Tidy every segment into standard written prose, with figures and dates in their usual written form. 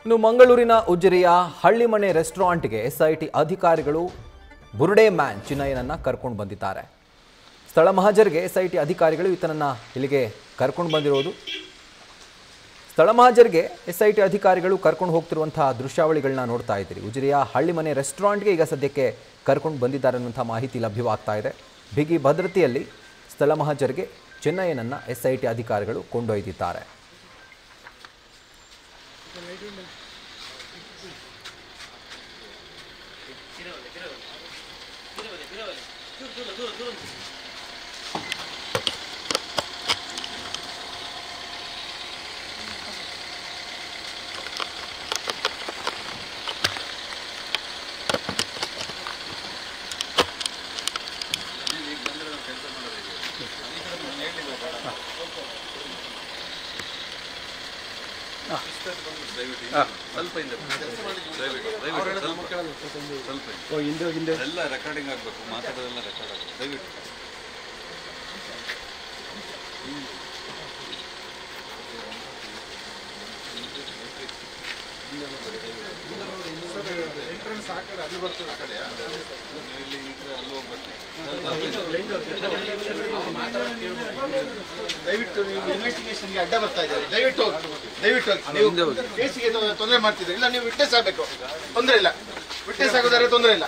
ಇನ್ನು ಮಂಗಳೂರಿನ ಉಜಿರೆಯ ಹಳ್ಳಿಮನೆ ರೆಸ್ಟೋರೆಂಟ್ಗೆ ಎಸ್ಐಟಿ ಅಧಿಕಾರಿಗಳು ಬುರ್ಡೆ ಮ್ಯಾನ್ ಚಿನ್ನಯ್ಯನನ್ನ ಕರ್ಕೊಂಡು ಬಂದಿದ್ದಾರೆ. ಸ್ಥಳ ಮಹಜರ್ಗೆ ಎಸ್ಐಟಿ ಅಧಿಕಾರಿಗಳು ಈತನನ್ನ ಇಲ್ಲಿಗೆ ಕರ್ಕೊಂಡು ಬಂದಿರೋದು. ಸ್ಥಳ ಮಹಜರ್ಗೆ ಎಸ್ಐಟಿ ಅಧಿಕಾರಿಗಳು ಕರ್ಕೊಂಡು ಹೋಗ್ತಿರುವಂತಹ ದೃಶ್ಯಾವಳಿಗಳನ್ನ ನೋಡ್ತಾ ಇದ್ದೀರಿ. ಉಜಿರೆಯ ಹಳ್ಳಿಮನೆ ರೆಸ್ಟೋರೆಂಟ್ಗೆ ಈಗ ಸದ್ಯಕ್ಕೆ ಕರ್ಕೊಂಡು ಬಂದಿದ್ದಾರೆ ಅನ್ನುವಂಥ ಮಾಹಿತಿ ಲಭ್ಯವಾಗ್ತಾ ಇದೆ. ಬಿಗಿ ಭದ್ರತೆಯಲ್ಲಿ ಸ್ಥಳ ಮಹಜರ್ಗೆ ಚಿನ್ನಯ್ಯನನ್ನ ಎಸ್ಐಟಿ ಅಧಿಕಾರಿಗಳು ಕೊಂಡೊಯ್ದಿದ್ದಾರೆ. ಎಲ್ಲ ರೆಕಾರ್ಡಿಂಗ್ ಆಗಬೇಕು, ಮಾತಾಡೋದೆಲ್ಲ ರೆಕಾರ್ಡ್ ಆಗಬೇಕು. ದಯವಿಟ್ಟು ದಯವಿಟ್ಟು ನೀವು ಇನ್ವೆಸ್ಟಿಗೇಷನ್ಗೆ ಅಡ್ಡ ಬರ್ತಾ ಇದ್ದಾರೆ. ದಯವಿಟ್ಟು ನೀವು ಕೇಸಿಗೆ ತೊಂದರೆ ಮಾಡ್ತಿದ್ದೀರಿ. ಇಲ್ಲ, ನೀವು ವಿಟ್ನೆಸ್ ಆಗಬೇಕು, ತೊಂದರೆ ಇಲ್ಲ. ವಿಟ್ನೆಸ್ ಆಗೋದಾದ್ರೆ ತೊಂದರೆ ಇಲ್ಲ.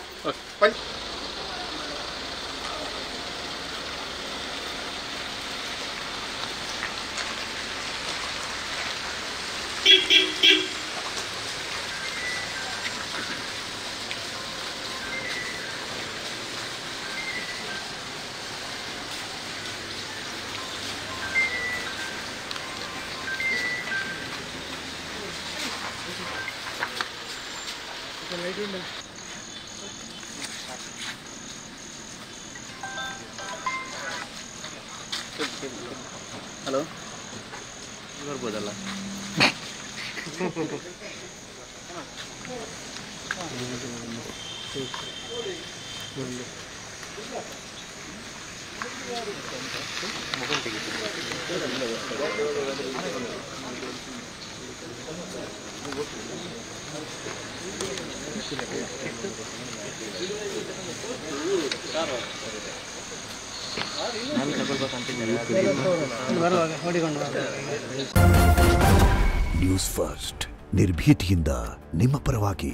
ಹಲೋ, ಬರ್ಬೋದಲ್ಲ? ನ್ಯೂಸ್ ಫಸ್ಟ್, ನಿರ್ಭೀತಿಯಿಂದ ನಿಮ್ಮ ಪರವಾಗಿ.